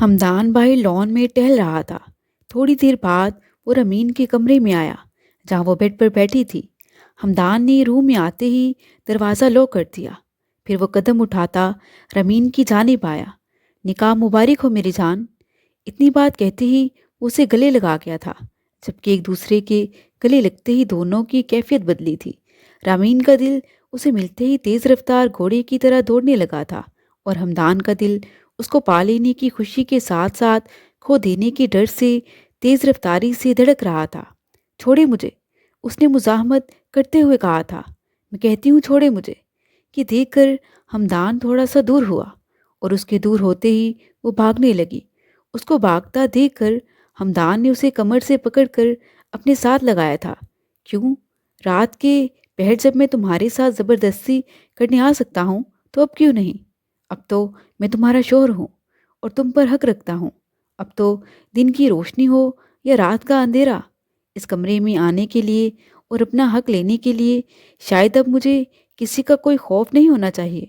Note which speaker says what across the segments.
Speaker 1: ہمدان بھائی لان میں ٹہل رہا تھا۔ تھوڑی دیر بعد وہ رمین کے کمرے میں آیا جہاں وہ بیڈ پر بیٹھی تھی۔ ہمدان نے روم میں آتے ہی دروازہ لاک کر دیا۔ پھر وہ قدم اٹھاتا رمین کی جانب آیا۔ نکاح مبارک ہو میری جان۔ اتنی بات کہتے ہی وہ اسے گلے لگا گیا تھا، جبکہ ایک دوسرے کے گلے لگتے ہی دونوں کی کیفیت بدلی تھی۔ رامین کا دل اسے ملتے ہی تیز رفتار گھوڑے کی طرح دوڑنے لگا تھا، اور ہمدان کا دل اس کو پا لینے کی خوشی کے ساتھ ساتھ کھو دینے کے ڈر سے تیز رفتاری سے دھڑک رہا تھا۔ چھوڑے مجھے، اس نے مزاحمت کرتے ہوئے کہا تھا۔ میں کہتی ہوں چھوڑے مجھے۔ یہ دیکھ کر ہمدان تھوڑا سا دور ہوا، اور اس کے دور ہوتے ہی وہ بھاگنے لگی۔ اس کو بھاگتا دیکھ کر ہمدان نے اسے کمر سے پکڑ کر اپنے ساتھ لگایا تھا۔ کیوں؟ رات کے پہر جب میں تمہارے ساتھ زبردستی کرنے آ سکتا ہوں تو اب کیوں نہیں؟ اب تو میں تمہارا شوہر ہوں اور تم پر حق رکھتا ہوں۔ اب تو دن کی روشنی ہو یا رات کا اندھیرا، اس کمرے میں آنے کے لیے اور اپنا حق لینے کے لیے شاید اب مجھے کسی کا کوئی خوف نہیں ہونا چاہیے۔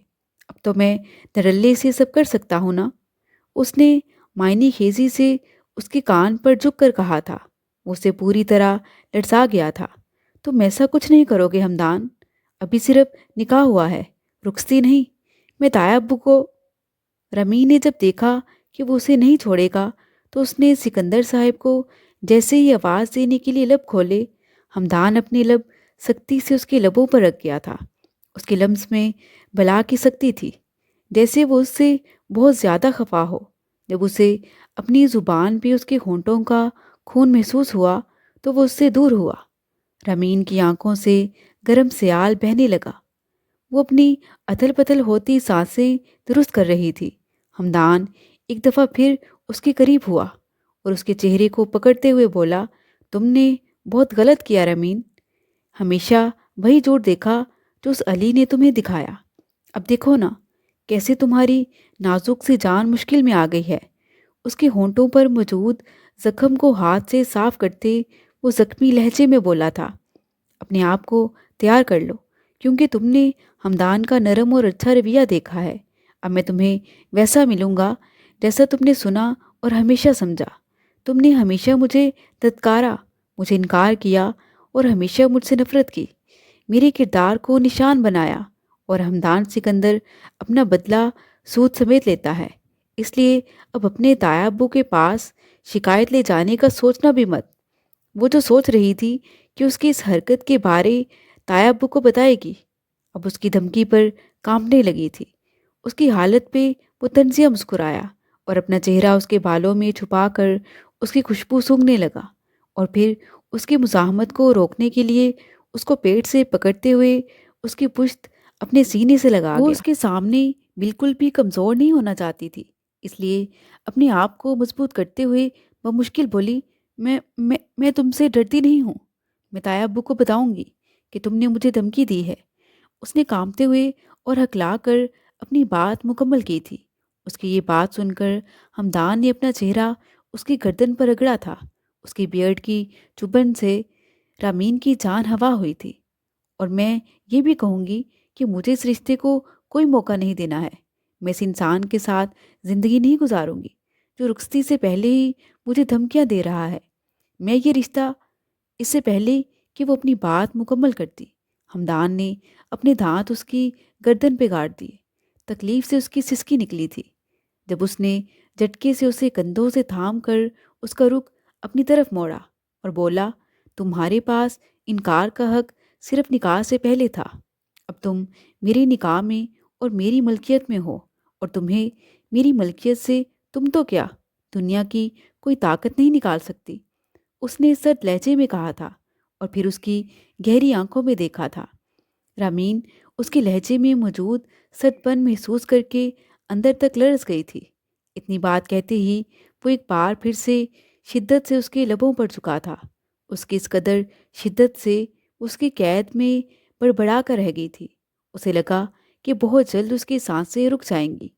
Speaker 1: اب تو میں دھڑلے سے سب کر سکتا ہوں نا؟ اس نے معنی خیزی سے اس کے کان پر جھک کر کہا تھا۔ وہ اسے پوری طرح لرزا گیا تھا۔ تم ایسا کچھ نہیں کرو گے ہمدان؟ ابھی صرف نکاح ہوا ہے، رخصتی نہیں۔ میں تایا ابو کو… رمی نے جب دیکھا کہ وہ اسے نہیں چھوڑے گا تو اس نے سکندر صاحب کو جیسے ہی آواز دینے کے لیے لب کھولے، ہمدان اپنے لب سختی سے اس کے لبوں پر رکھ گیا تھا۔ اس کے لمس میں بلا کی سختی تھی، جیسے وہ اس سے بہت زیادہ خفا ہو۔ جب اسے اپنی زبان پہ اس کے ہونٹوں کا خون محسوس ہوا تو وہ اس سے دور ہوا۔ رمین کی آنکھوں سے گرم سیال بہنے لگا۔ وہ اپنی اتھل پتھل ہوتی سانسیں درست کر رہی تھی۔ ہمدان ایک دفعہ پھر اس کے قریب ہوا اور اس کے چہرے کو پکڑتے ہوئے بولا، تم نے بہت غلط کیا رمین۔ ہمیشہ وہی جھوٹ دیکھا جو اس علی نے تمہیں دکھایا۔ اب دیکھو نا کیسے تمہاری نازک سی جان مشکل میں آ گئی ہے۔ اس کے ہونٹوں پر موجود زخم کو ہاتھ سے صاف کرتے وہ زخمی لہجے میں بولا تھا، اپنے آپ کو تیار کر لو، کیونکہ تم نے ہمدان کا نرم اور اچھا رویہ دیکھا ہے۔ اب میں تمہیں ویسا ملوں گا جیسا تم نے سنا اور ہمیشہ سمجھا۔ تم نے ہمیشہ مجھے دھتکارا، مجھے انکار کیا اور ہمیشہ مجھ سے نفرت کی، میرے کردار کو نشان بنایا، اور ہمدان سکندر اپنا بدلہ سود سمیت لیتا ہے۔ اس لیے اب اپنے تایا ابو کے پاس شکایت لے جانے کا سوچنا بھی مت۔ وہ جو سوچ رہی تھی کہ اس کی اس حرکت کے بارے تایا ابو کو بتائے گی، اب اس کی دھمکی پر کانپنے لگی تھی۔ اس کی حالت پہ وہ طنزیہ مسکرایا اور اپنا چہرہ اس کے بالوں میں چھپا کر اس کی خوشبو سونگھنے لگا، اور پھر اس کی مزاحمت کو روکنے کے لیے اس کو پیٹ سے پکڑتے ہوئے اس کی پشت اپنے سینے سے لگا گیا۔ وہ اس کے سامنے بالکل بھی کمزور نہیں ہونا چاہتی تھی، اس لیے اپنے آپ کو مضبوط کرتے ہوئے وہ مشکل بولی، میں تم سے ڈرتی نہیں ہوں۔ میں تایا ابو کو بتاؤں گی کہ تم نے مجھے دھمکی دی ہے۔ اس نے کانپتے ہوئے اور ہکلا کر اپنی بات مکمل کی تھی۔ اس کی یہ بات سن کر ہمدان نے اپنا چہرہ اس کی گردن پر رگڑا تھا۔ اس کی بیئرڈ کی چبھن سے رامین کی جان ہوا ہوئی تھی۔ اور میں یہ بھی کہوں گی کہ مجھے اس رشتے کو کوئی موقع نہیں دینا ہے۔ میں اس انسان کے ساتھ زندگی نہیں گزاروں گی جو رخصتی سے پہلے ہی مجھے دھمکیاں دے رہا ہے۔ میں یہ رشتہ اس سے پہلے کہ وہ اپنی بات مکمل کرتی، ہمدان نے اپنے دانت اس کی گردن پہ گاڑ دیے۔ تکلیف سے اس کی سسکی نکلی تھی جب اس نے جھٹکے سے اسے کندھوں سے تھام کر اس کا رخ اپنی طرف موڑا اور بولا، تمہارے پاس انکار کا حق صرف نکاح سے پہلے تھا۔ اب تم میرے نکاح میں اور میری ملکیت میں ہو، اور تمہیں میری ملکیت سے تم تو کیا دنیا کی کوئی طاقت نہیں نکال سکتی۔ اس نے سرد لہجے میں کہا تھا اور پھر اس کی گہری آنکھوں میں دیکھا تھا۔ رامین اس کے لہجے میں موجود سرد پن محسوس کر کے اندر تک لرز گئی تھی۔ اتنی بات کہتے ہی وہ ایک بار پھر سے شدت سے اس کے لبوں پر جھکا تھا۔ اس کی اس قدر شدت سے اس کی قید میں بڑبڑا کر رہ گئی تھی۔ اسے لگا کہ بہت جلد اس کی سانسیں رک جائیں گی۔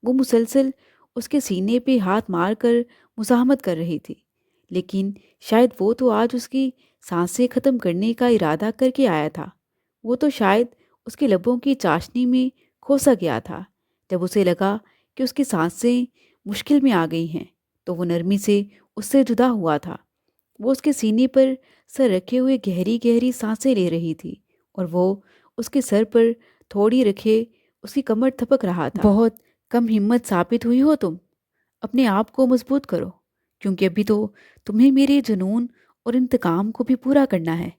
Speaker 1: وہ مسلسل اس کے سینے پہ ہاتھ مار کر مزاحمت کر رہی تھی، لیکن شاید وہ تو آج اس کی سانسیں ختم کرنے کا ارادہ کر کے آیا تھا۔ وہ تو شاید اس کے لبوں کی چاشنی میں کھوسا گیا تھا۔ جب اسے لگا کہ اس کی سانسیں مشکل میں آ گئی ہیں، تو وہ نرمی سے اس سے جدا ہوا تھا۔ وہ اس کے سینے پر سر رکھے ہوئے گہری گہری سانسیں لے رہی تھی، اور وہ اس کے سر پر تھوڑی رکھے اس کی کمر تھپک رہا تھا۔ بہت کم ہمت ثابت ہوئی ہو تم، اپنے آپ کو مضبوط کرو، کیونکہ ابھی تو تمہیں میرے جنون اور انتقام کو بھی پورا کرنا ہے۔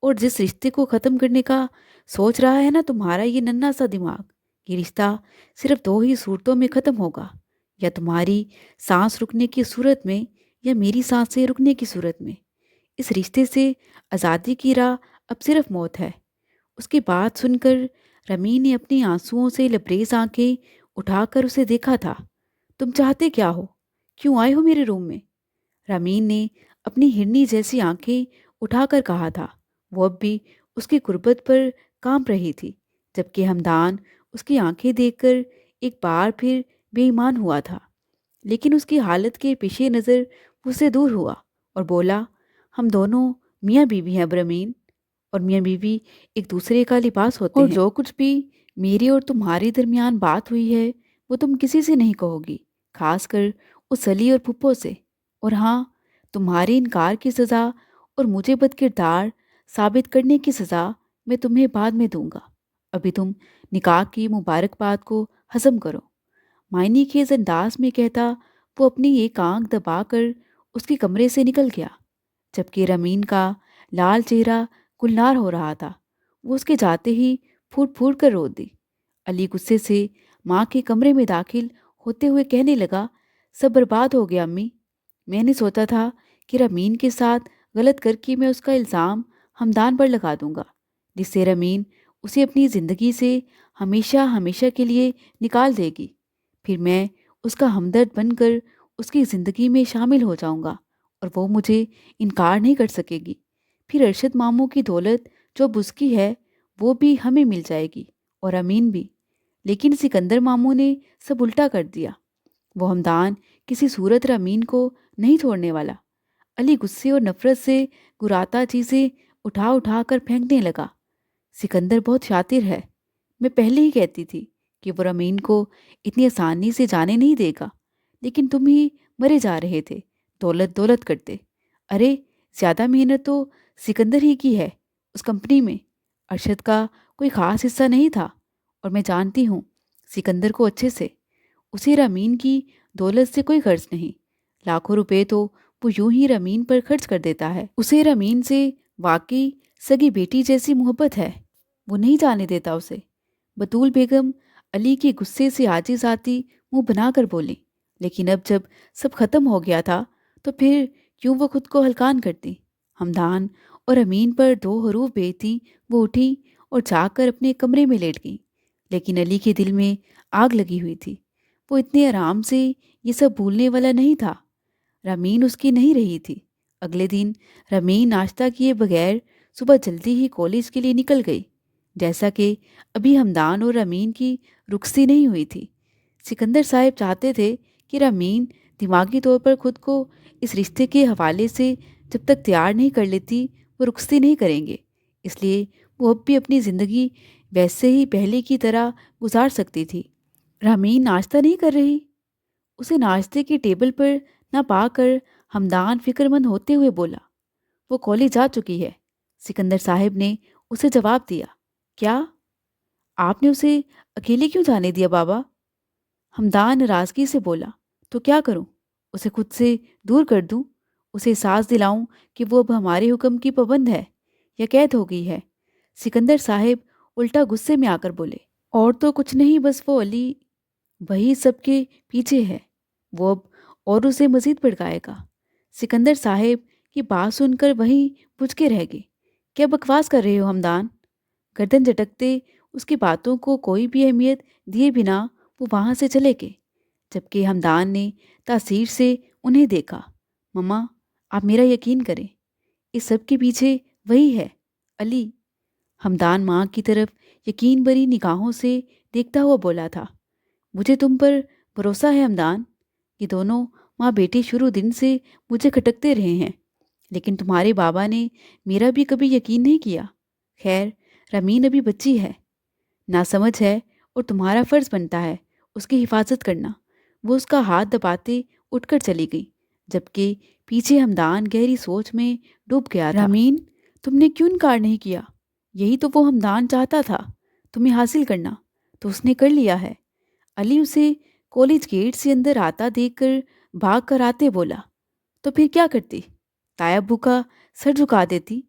Speaker 1: اور جس رشتے کو ختم کرنے کا سوچ رہا ہے نا تمہارا یہ ننھا سا دماغ، یہ رشتہ صرف دو ہی صورتوں میں ختم ہوگا، یا تمہاری سانس رکنے کی صورت میں، یا میری سانسیں رکنے کی صورت میں۔ اس رشتے سے آزادی کی راہ اب صرف موت ہے۔ اس کی بات سن کر رمی نے اپنی آنسوؤں سے لبریز آنکھیں اٹھا کر اسے دیکھا تھا۔ تم چاہتے کیا ہو؟ کیوں آئے ہو میرے روم میں؟ رامین نے اپنی ہرنی جیسی آنکھیں اٹھا کر کہا تھا۔ وہ اب بھی اس کی غربت پر کانپ رہی تھی، جبکہ ہمدان اس کی آنکھیں دیکھ کر ایک بار پھر بے ایمان ہوا تھا۔ لیکن اس کی حالت کے پیش نظر وہ سے دور ہوا اور بولا، ہم دونوں میاں بیوی ہیں برمین، اور میاں بیوی ایک دوسرے کا لباس ہوتے ہیں، اور جو کچھ بھی میرے اور تمہارے درمیان بات ہوئی ہے وہ تم کسی سے نہیں کہو گی، خاص کر اس علی اور پھپھو سے۔ اور ہاں، تمہارے انکار کی سزا اور مجھے بد کردار ثابت کرنے کی سزا میں تمہیں بعد میں دوں گا۔ ابھی تم نکاح کی مبارکباد کو ہضم کرو۔ معنی خیز انداز میں کہتا وہ اپنی ایک آنکھ دبا کر اس کے کمرے سے نکل گیا، جبکہ رمین کا لال چہرہ گلنار ہو رہا تھا۔ وہ اس کے جاتے ہی پھوٹ پھوٹ کر رو دی۔ علی غصے سے ماں کے کمرے میں داخل ہوتے ہوئے کہنے لگا، سب برباد ہو گیا امی۔ میں نے سوچا تھا کہ رمین کے ساتھ غلط کر کے میں اس کا الزام ہمدان پر لگا دوں گا، جس سے رمین اسے اپنی زندگی سے ہمیشہ ہمیشہ کے لیے نکال دے گی۔ پھر میں اس کا ہمدرد بن کر اس کی زندگی میں شامل ہو جاؤں گا، اور وہ مجھے انکار نہیں کر سکے گی۔ پھر ارشد ماموں کی دولت جو اب اس کی ہے وہ بھی ہمیں مل جائے گی، اور امین بھی۔ لیکن سکندر ماموں نے سب الٹا کر دیا۔ وہ ہمدان کسی صورت رمین کو نہیں چھوڑنے والا۔ علی غصے اور نفرت سے گراتا چیزیں اٹھا اٹھا کر پھینکنے لگا۔ سکندر بہت شاطر ہے، میں پہلے ہی کہتی تھی کہ وہ رمین کو اتنی آسانی سے جانے نہیں دے گا، لیکن تم ہی مرے جا رہے تھے دولت دولت کرتے۔ ارے زیادہ محنت تو سکندر ہی کی ہے اس کمپنی میں، ارشد کا کوئی خاص حصہ نہیں تھا، اور میں جانتی ہوں سکندر کو اچھے سے۔ اسے رمین کی دولت سے کوئی غرض نہیں، لاکھوں روپے تو وہ یوں ہی رمین پر خرچ کر دیتا ہے۔ اسے رمین سے واقعی سگی بیٹی جیسی محبت ہے، وہ نہیں جانے دیتا اسے۔ بطول بیگم علی کے غصے سے عاجز آتی منہ بنا کر بولی، لیکن اب جب سب ختم ہو گیا تھا تو پھر کیوں وہ خود کو ہلکان کرتی؟ ہمدان اور امین پر دو حروف بھیجتی وہ اٹھی اور جا کر اپنے کمرے میں لیٹ گئی، لیکن علی کے دل میں آگ لگی ہوئی تھی۔ وہ اتنے آرام سے یہ سب بھولنے والا نہیں تھا۔ رمین اس کی نہیں رہی تھی۔ اگلے دن رمین ناشتہ کیے بغیر صبح جلدی ہی کالج کے لیے نکل گئی، جیسا کہ ابھی ہمدان اور رمین کی رخصتی نہیں ہوئی تھی۔ سکندر صاحب چاہتے تھے کہ رمین دماغی طور پر خود کو اس رشتے کے حوالے سے جب تک تیار نہیں کر لیتی وہ رخصتی نہیں کریں گے، اس لیے وہ اب بھی اپنی زندگی ویسے ہی پہلے کی طرح گزار سکتی تھی۔ رمین ناشتہ نہیں کر رہی؟ اسے ناشتے کی ٹیبل پر نہ پا کر ہمدان فکر مند ہوتے ہوئے بولا، وہ کالج جا چکی ہے۔ سکندر صاحب نے اسے جواب دیا، کیا؟ آپ نے اسے اکیلے کیوں جانے دیا بابا؟ ہمدان ناراضگی سے بولا، تو کیا کروں؟ اسے خود سے دور کر دوں؟ اسے احساس دلاؤں کہ وہ اب ہمارے حکم کی پابند ہے یا قید ہو گئی ہے؟ سکندر صاحب الٹا غصے میں آ کر بولے، اور تو کچھ نہیں، بس وہ علی وہی سب کے پیچھے ہے، وہ اب اور اسے مزید بھڑکائے گا۔ سکندر صاحب کی بات سن کر وہیں پوچھ کے رہ گئے، کیا بکواس کر رہے ہو ہمدان؟ گردن جھٹکتے اس کی باتوں کو کوئی بھی اہمیت دیے بنا وہ وہاں سے چلے گئے، جبکہ ہمدان نے تاثیر سے انہیں دیکھا۔ مما، آپ میرا یقین کریں، اس سب کے پیچھے وہی ہے، علی۔ ہمدان ماں کی طرف یقین بھری نگاہوں سے دیکھتا ہوا بولا تھا، مجھے تم پر بھروسہ ہے ہمدان۔ یہ دونوں ماں بیٹے شروع دن سے مجھے کھٹکتے رہے ہیں، لیکن تمہارے بابا نے میرا بھی کبھی یقین نہیں کیا۔ خیر، رمین ابھی بچی ہے، ناسمجھ ہے، اور تمہارا فرض بنتا ہے اس کی حفاظت کرنا۔ وہ اس کا ہاتھ دباتے اٹھ کر چلی گئی، جبکہ پیچھے ہمدان گہری سوچ میں ڈوب گیا تھا۔ رامین، تم نے کیوں انکار نہیں کیا؟ یہی تو وہ ہمدان چاہتا تھا، تمہیں حاصل کرنا، تو اس نے کر لیا ہے۔ علی اسے کالج گیٹ سے اندر آتا دیکھ کر بھاگ کر آتے بولا، تو پھر کیا کرتی؟ تایا ابو کا سر جھکا دیتی،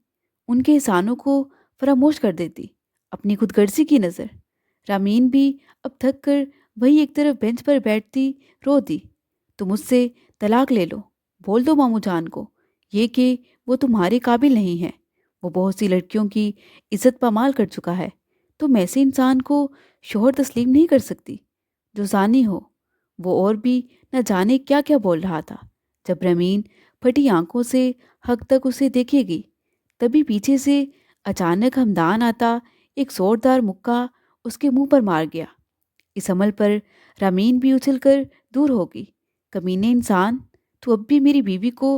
Speaker 1: ان کے احسانوں کو فراموش کر دیتی، اپنی خود غرضی کی نظر۔ رامین بھی اب تھک کر وہی ایک طرف بینچ پر بیٹھتی رو دی۔ تم مجھ سے طلاق لے لو، بول دو ماموں جان کو یہ کہ وہ تمہارے قابل نہیں ہے، وہ بہت سی لڑکیوں کی عزت پامال کر چکا ہے، تم ایسے انسان کو شوہر تسلیم نہیں کر سکتی جو زانی ہو۔ وہ اور بھی نہ جانے کیا کیا بول رہا تھا جب رامین پھٹی آنکھوں سے حق تک اسے دیکھے گی۔ تبھی پیچھے سے اچانک ہمدان آتا ایک زوردار مکہ اس کے منہ پر مار گیا۔ اس عمل پر رامین بھی اچھل کر دور ہوگی۔ کمینے انسان، تو اب بھی میری بیوی کو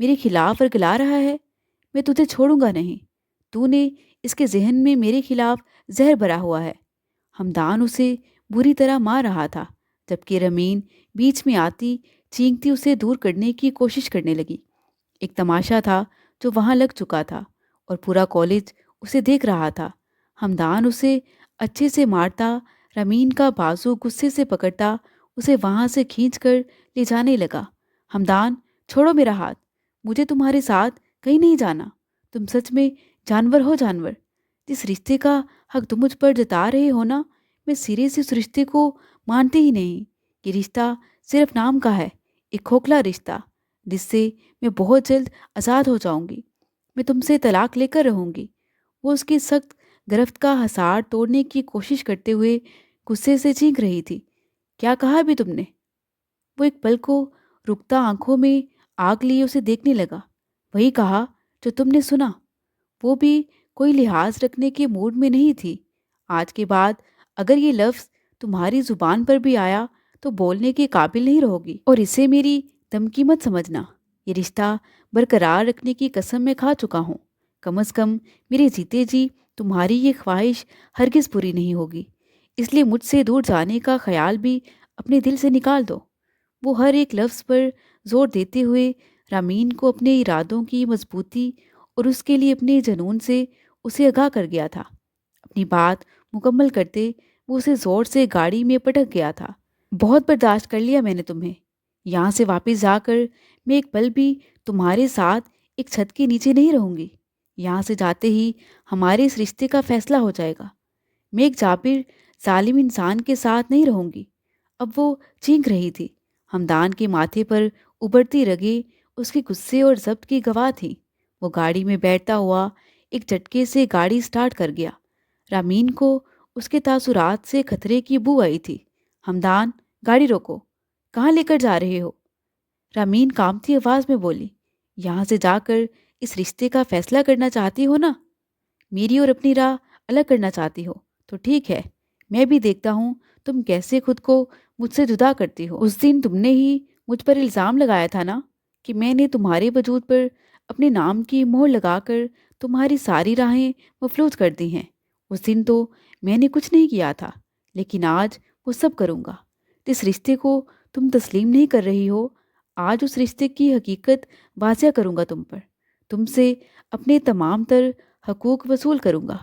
Speaker 1: میرے خلاف ورگلا رہا ہے، میں تجھے چھوڑوں گا نہیں، تو نے اس کے ذہن میں میرے خلاف زہر بھرا ہوا ہے۔ ہمدان اسے بری طرح مار رہا تھا، جبکہ رامین بیچ میں آتی چینکتی اسے دور کرنے کی کوشش کرنے لگی۔ ایک تماشا تھا جو وہاں لگ چکا تھا اور پورا کالج اسے دیکھ رہا تھا۔ ہمدان اسے اچھے سے مارتا، رامین کا بازو غصے سے پکڑتا اسے وہاں سے کھینچ کر لے جانے لگا۔ ہمدان، چھوڑو میرا ہاتھ، مجھے تمہارے ساتھ کہیں نہیں جانا، تم سچ میں جانور ہو جانور۔ جس رشتے کا حق تم مجھ پر جتا رہے ہو نا، میں سرے سے اس رشتے کو مانتے ہی نہیں۔ یہ رشتہ صرف نام کا ہے، ایک کھوکھلا رشتہ جس سے میں بہت جلد آزاد ہو جاؤں گی۔ میں تم سے طلاق لے کر رہوں گی۔ وہ اس کی سخت گرفت کا حصار توڑنے کی کوشش کرتے ہوئے غصے سے چینک رہی تھی۔ کیا کہا بھی تم نے؟ وہ ایک پل کو رکتا آنکھوں میں آگ لیے اسے دیکھنے لگا۔ وہی کہا جو تم نے سنا۔ وہ بھی کوئی لحاظ رکھنے کے موڈ میں نہیں تھی۔ آج کے بعد اگر یہ لفظ تمہاری زبان پر بھی آیا تو بولنے کے قابل نہیں رہو گی، اور اسے میری دھمکی مت سمجھنا۔ یہ رشتہ برقرار رکھنے کی قسم میں کھا چکا ہوں۔ کم از کم میرے جیتے جی تمہاری یہ خواہش ہرگز پوری نہیں ہوگی، اس لیے مجھ سے دور جانے کا خیال بھی اپنے دل سے نکال دو۔ وہ ہر ایک لفظ پر زور دیتے ہوئے رامین کو اپنے ارادوں کی مضبوطی اور اس کے لیے اپنے جنون سے اسے آگاہ کر گیا تھا۔ اپنی بات مکمل کرتے وہ اسے زور سے گاڑی میں پٹک گیا تھا۔ بہت برداشت کر لیا میں نے تمہیں، یہاں سے واپس جا کر میں ایک پل بھی تمہارے ساتھ ایک چھت کے نیچے نہیں رہوں گی۔ یہاں سے جاتے ہی ہمارے اس رشتے کا فیصلہ ہو جائے گا۔ میں ایک جابر ظالم انسان کے ساتھ نہیں رہوں گی۔ اب وہ چینک رہی تھی۔ ہمدان کے ماتھے پر ابھرتی رگیں اس کے غصے اور ضبط کی گواہ تھیں۔ وہ گاڑی میں بیٹھتا ہوا ایک جھٹکے سے گاڑی سٹارٹ کر گیا۔ رامین کو اس کے تاثرات سے خطرے کی بو آئی تھی۔ ہمدان، گاڑی روکو، کہاں لے کر جا رہے ہو؟ رامین کانپتی آواز میں بولی۔ یہاں سے جا کر اس رشتے کا فیصلہ کرنا چاہتی ہو نا؟ میری اور اپنی راہ الگ کرنا چاہتی ہو تو ٹھیک ہے، میں بھی دیکھتا ہوں تم کیسے خود کو مجھ سے جدا کرتی ہو۔ اس دن تم نے ہی مجھ پر الزام لگایا تھا نا کہ میں نے تمہارے وجود پر اپنے نام کی مہر لگا کر تمہاری ساری راہیں مفلوج کر دی ہیں۔ اس دن تو میں نے کچھ نہیں کیا تھا، لیکن آج وہ سب کروں گا۔ جس رشتے کو تم تسلیم نہیں کر رہی ہو، آج اس رشتے کی حقیقت واضح کروں گا تم پر۔ تم سے اپنے تمام تر حقوق وصول کروں گا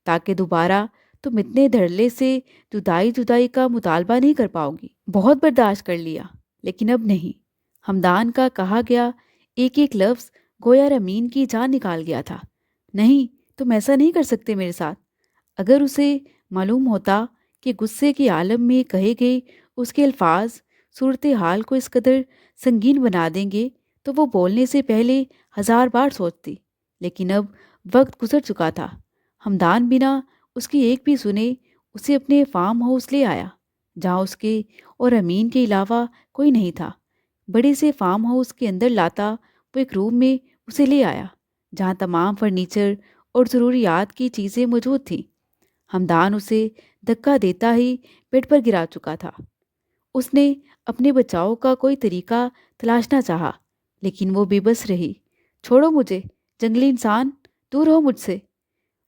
Speaker 1: تاکہ دوبارہ تم اتنے دھڑلے سے جدائی کا مطالبہ نہیں کر پاؤ گی۔ بہت برداشت کر لیا، لیکن اب نہیں۔ ہمدان کا کہا گیا ایک ایک لفظ گویا رامین کی جان نکال گیا تھا۔ نہیں، تم ایسا نہیں کر سکتے میرے ساتھ۔ اگر اسے معلوم ہوتا کہ غصے کے عالم میں کہے گئے اس کے الفاظ صورتحال کو اس قدر سنگین بنا دیں گے تو وہ بولنے سے پہلے 1000 بار سوچتی، لیکن اب وقت گزر چکا تھا۔ ہمدان بنا اس کی ایک بھی سنے اسے اپنے فارم ہاؤس لے آیا، جہاں اس کے اور امین کے علاوہ کوئی نہیں تھا۔ بڑے سے فارم ہاؤس کے اندر لاتا وہ ایک روم میں اسے لے آیا جہاں تمام فرنیچر اور ضروریات کی چیزیں موجود تھیں۔ ہمدان اسے دھکا دیتا ہی بیڈ پر گرا چکا تھا۔ اس نے اپنے بچاؤ کا کوئی طریقہ تلاشنا چاہا، لیکن وہ بے بس رہی۔ چھوڑو مجھے، جنگلی انسان، دور ہو مجھ سے۔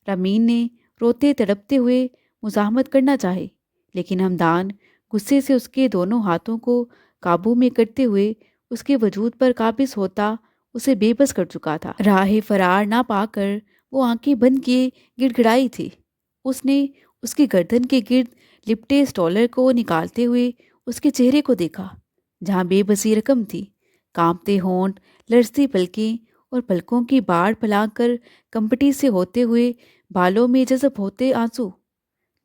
Speaker 1: رامین نے روتے تڑپتے ہوئے مزاحمت کرنا چاہی، لیکن ہمدان غصے سے اس کے دونوں ہاتھوں کو قابو میں کرتے ہوئے اس کے وجود پر قابض ہوتا اسے بے بس کر چکا تھا۔ راہ فرار نہ پا کر وہ آنکھیں بند کیے گڑ گڑائی تھی۔ اس نے اس کی گردن کے گرد لپٹے اسٹالر کو نکالتے ہوئے اس کے چہرے کو دیکھا، جہاں بے بسی رقم تھی، کانپتے ہونٹ، لرزتی پلکیں اور پلکوں کی باڑ پھیلا کر کمپٹی سے ہوتے ہوئے بالوں میں جذب ہوتے آنسو۔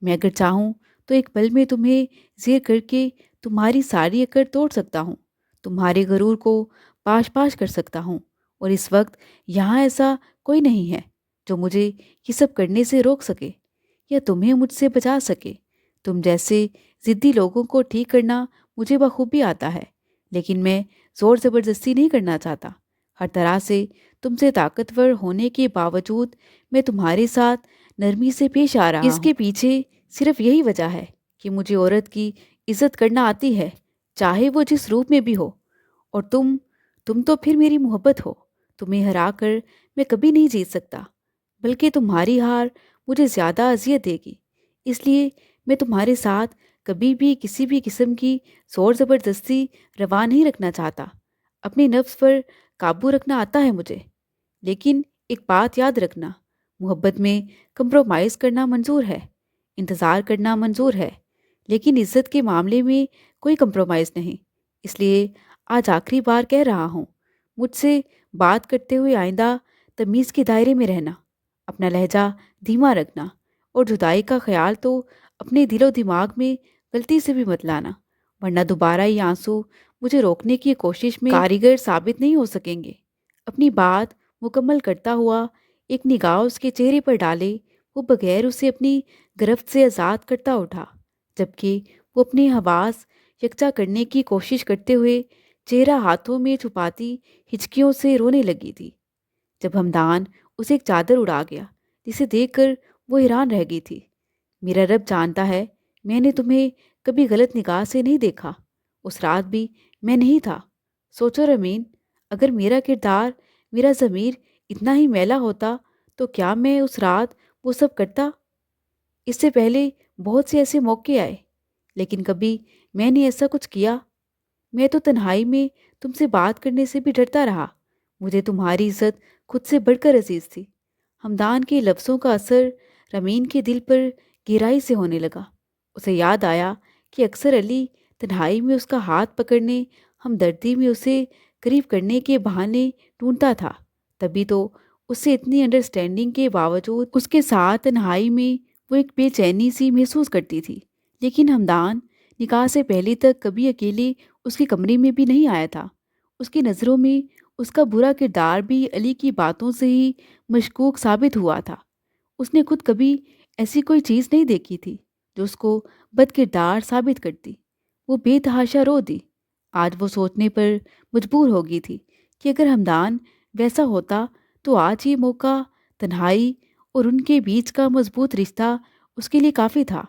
Speaker 1: میں اگر چاہوں تو ایک پل میں تمہیں زیر کر کے تمہاری ساری اکڑ توڑ سکتا ہوں، تمہارے غرور کو پاش پاش کر سکتا ہوں، اور اس وقت یہاں ایسا کوئی نہیں ہے جو مجھے یہ سب کرنے سے روک سکے یا تمہیں مجھ سے بچا سکے۔ تم جیسے ضدی لوگوں کو ٹھیک کرنا مجھے بخوبی آتا ہے، لیکن میں زور زبردستی نہیں کرنا چاہتا۔ ہر طرح سے تم سے طاقتور ہونے کے باوجود میں تمہارے ساتھ نرمی سے پیش آ رہا ہوں۔ اس کے پیچھے صرف یہی وجہ ہے کہ مجھے عورت کی عزت کرنا آتی ہے، چاہے وہ جس روپ میں بھی ہو، اور تم تو پھر میری محبت ہو۔ تمہیں ہرا کر میں کبھی نہیں جیت سکتا، بلکہ تمہاری ہار مجھے زیادہ اذیت دے گی۔ اس لیے میں تمہارے ساتھ کبھی بھی کسی بھی قسم کی زور زبردستی روا نہیں رکھنا چاہتا۔ اپنے نفس پر قابو رکھنا آتا ہے مجھے، لیکن ایک بات یاد رکھنا، محبت میں کمپرومائز کرنا منظور ہے، انتظار کرنا منظور ہے، لیکن عزت کے معاملے میں کوئی کمپرومائز نہیں۔ اس لیے آج آخری بار کہہ رہا ہوں، مجھ سے بات کرتے ہوئے آئندہ تمیز کے دائرے میں رہنا، اپنا لہجہ دھیما رکھنا، اور جدائی کا خیال تو اپنے دل و دماغ میں غلطی سے بھی مت لانا، ورنہ دوبارہ یہ آنسو مجھے روکنے کی کوشش میں کارگر ثابت نہیں ہو سکیں گے۔ اپنی بات مکمل کرتا ہوا ایک نگاہ اس کے چہرے پر ڈالے، وہ بغیر اسے اپنی گرفت سے آزاد کرتا اٹھا، جبکہ وہ اپنے حواس یکجا کرنے کی کوشش کرتے ہوئے چہرہ ہاتھوں میں چھپاتی ہچکیوں سے رونے لگی تھی۔ جب ہمدان اسے ایک چادر اڑا گیا جسے دیکھ کر وہ حیران رہ گئی تھی۔ میرا رب جانتا ہے میں نے تمہیں کبھی غلط نگاہ سے نہیں دیکھا، اس رات بھی میں نہیں تھا۔ سوچو رمین، اگر میرا کردار، میرا ضمیر اتنا ہی میلا ہوتا تو کیا میں اس رات وہ سب کرتا؟ اس سے پہلے بہت سے ایسے موقع آئے، لیکن کبھی میں نے ایسا کچھ کیا؟ میں تو تنہائی میں تم سے بات کرنے سے بھی ڈرتا رہا۔ مجھے تمہاری عزت خود سے بڑھ کر عزیز تھی۔ ہمدان کے لفظوں کا اثر رمین کے دل پر گہرائی سے ہونے لگا۔ اسے یاد آیا کہ اکثر علی تنہائی میں اس کا ہاتھ پکڑنے، ہمدردی میں اسے قریب کرنے کے بہانے ڈھونڈتا تھا۔ تبھی تو اس سے اتنی انڈرسٹینڈنگ کے باوجود اس کے ساتھ تنہائی میں وہ ایک بے چینی سی محسوس کرتی تھی۔ لیکن ہمدان نکاح سے پہلے تک کبھی اکیلے اس کے کمرے میں بھی نہیں آیا تھا۔ اس کی نظروں میں اس کا برا کردار بھی علی کی باتوں سے ہی مشکوک ثابت ہوا تھا۔ اس نے خود کبھی ایسی کوئی چیز نہیں دیکھی تھی جو اس کو بد کردار ثابت کرتی۔ وہ بے تحاشا رو دی۔ آج وہ سوچنے پر مجبور ہو گئی تھی کہ اگر ہمدان ویسا ہوتا تو آج یہ موقع، تنہائی اور ان کے بیچ کا مضبوط رشتہ اس کے لیے کافی تھا۔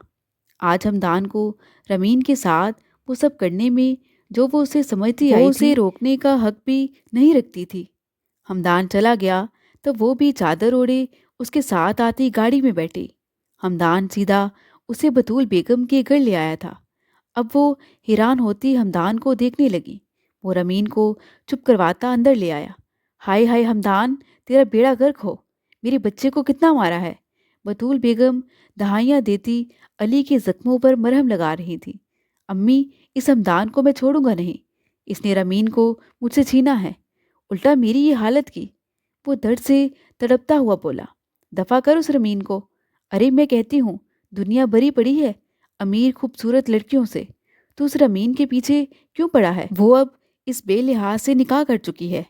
Speaker 1: آج ہمدان کو رمین کے ساتھ وہ سب کرنے میں جو وہ اسے سمجھتی آئی تھی، وہ اسے روکنے کا حق بھی نہیں رکھتی تھی۔ ہمدان چلا گیا تب وہ بھی چادر اوڑھے اس کے ساتھ آتی گاڑی میں بیٹھی۔ ہمدان سیدھا اسے بطول بیگم کے گھر لے آیا تھا۔ اب وہ حیران ہوتی ہمدان کو دیکھنے لگی۔ وہ رمین کو چپ کرواتا اندر لے آیا۔ ہائے ہائے ہمدان، تیرا بیڑا غرق ہو، میرے بچے کو کتنا مارا ہے۔ بطول بیگم دہائیاں دیتی علی کے زخموں پر مرہم لگا رہی تھی۔ امی، اس ہمدان کو میں چھوڑوں گا نہیں، اس نے رمین کو مجھ سے چھینا ہے، الٹا میری یہ حالت کی۔ وہ درد سے تڑپتا ہوا بولا، دفع کر اس رمین کو۔ ارے میں کہتی ہوں، دنیا بھری پڑی ہے امیر خوبصورت لڑکیوں سے، تو اس رمین کے پیچھے کیوں پڑا ہے؟ وہ اب اس بے لحاظ سے نکاح کر چکی ہے۔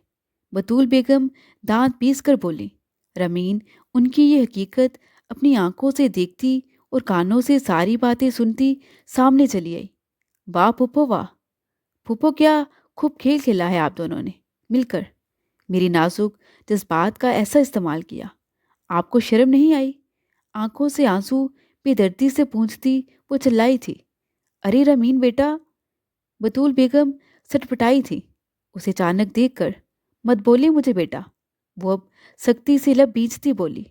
Speaker 1: بطول بیگم دانت پیس کر بولی۔ رمین ان کی یہ حقیقت اپنی آنکھوں سے دیکھتی اور کانوں سے ساری باتیں سنتی سامنے چلی آئی۔ واہ پھپھو واہ، پھپھو کیا خوب کھیل کھیلا ہے آپ دونوں نے مل کر، میری نازک جذبات کا ایسا استعمال کیا، آپ کو شرم نہیں آئی؟ آنکھوں سے آنسو بے دردی سے پونچھتی وہ چلائی تھی۔ ارے رمین بیٹا، بطول بیگم سٹپٹائی تھی اسے اچانک دیکھ کر۔ مت بولے مجھے بیٹا، وہ اب سختی سے لب بیچتی بولی۔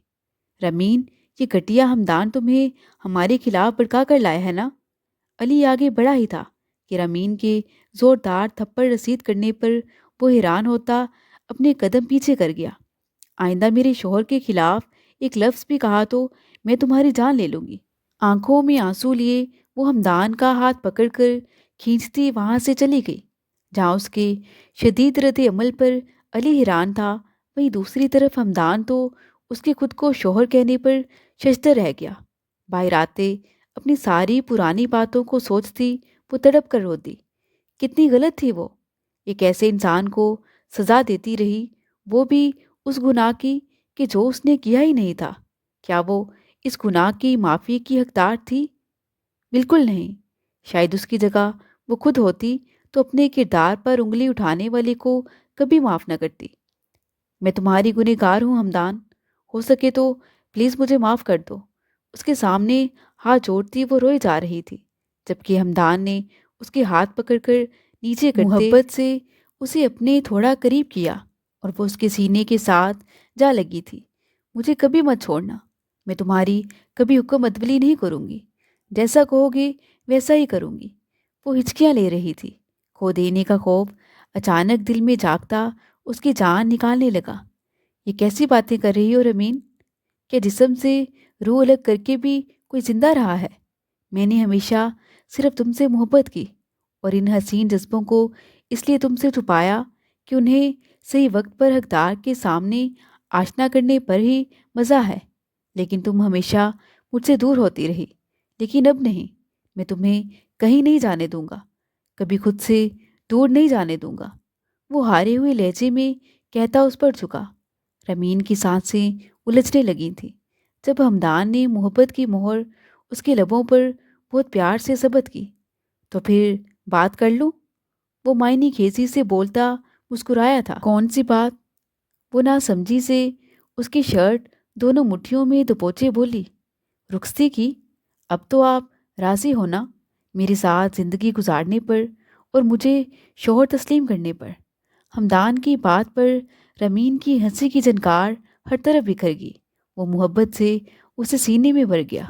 Speaker 1: رمین، یہ گھٹیا ہمدان تمہیں ہمارے خلاف بھڑکا کر لایا ہے نا؟ علی آگے بڑھا ہی تھا کہ رامین کے زوردار تھپڑ رسید کرنے پر وہ حیران ہوتا اپنے قدم پیچھے کر گیا۔ آئندہ میرے شوہر کے خلاف ایک لفظ بھی کہا تو میں تمہاری جان لے لوں گی۔ آنکھوں میں آنسو لیے وہ ہمدان کا ہاتھ پکڑ کر کھینچتی وہاں سے چلی گئی۔ جہاں اس کے شدید رد عمل پر علی حیران تھا، وہیں دوسری طرف ہمدان تو اس کے خود کو شوہر کہنے پر ششدر رہ گیا۔ باہر آتے اپنی ساری پرانی باتوں کو سوچتی وہ تڑپ کر روتی۔ کتنی غلط تھی وہ، ایک ایسے انسان کو سزا دیتی رہی، وہ بھی اس گناہ کی کہ جو اس نے کیا ہی نہیں تھا۔ کیا وہ اس گناہ کی معافی کی حقدار تھی؟ بالکل نہیں۔ شاید اس کی جگہ وہ خود ہوتی تو اپنے کردار پر انگلی اٹھانے والے کو کبھی معاف نہ کرتی۔ میں تمہاری گنہگار ہوں ہمدان، ہو سکے تو پلیز مجھے معاف کر دو۔ اس کے سامنے ہاتھ جوڑتی وہ روئے جا رہی تھی، جبکہ ہمدان نے اس کے ہاتھ پکڑ کر نیچے کرتے محبت سے اسے اپنے تھوڑا قریب کیا اور وہ اس کے سینے کے ساتھ جا لگی تھی۔ مجھے کبھی مت چھوڑنا، میں تمہاری کبھی حکم ادولی نہیں کروں گی، جیسا کہو گے ویسا ہی کروں گی۔ وہ ہچکیاں لے رہی تھی، کھو دینے کا خوف اچانک دل میں جاگتا اس کی جان نکالنے لگا۔ یہ کیسی باتیں کر رہی ہو رمین؟ کہ جسم سے روح الگ کر کے بھی کوئی زندہ رہا ہے؟ میں نے ہمیشہ صرف تم سے محبت کی اور ان حسین جذبوں کو اس لیے تم سے چھپایا کہ انہیں صحیح وقت پر حقدار کے سامنے آشنا کرنے پر ہی مزہ ہے، لیکن تم ہمیشہ مجھ سے دور ہوتی رہی۔ لیکن اب نہیں، میں تمہیں کہیں نہیں جانے دوں گا، کبھی خود سے دور نہیں جانے دوں گا۔ وہ ہارے ہوئے لہجے میں کہتا اس پر جھکا۔ رمین کی سانسیں الجھنے لگی تھیں جب ہمدان نے محبت کی مہر اس کے لبوں پر بہت پیار سے ثبت کی۔ تو پھر بات کر لوں؟ وہ معنی خیزی سے بولتا مسکرایا تھا۔ کون سی بات؟ وہ نہ سمجھی سے اس کی شرٹ دونوں مٹھیوں میں دبوچے بولی۔ رخصتی کی؟ اب تو آپ راضی ہو نا میرے ساتھ زندگی گزارنے پر اور مجھے شوہر تسلیم کرنے پر؟ ہمدان کی بات پر رمین کی ہنسی کی جھنکار ہر طرف بکھر گئی۔ وہ محبت سے اسے سینے میں بھر گیا۔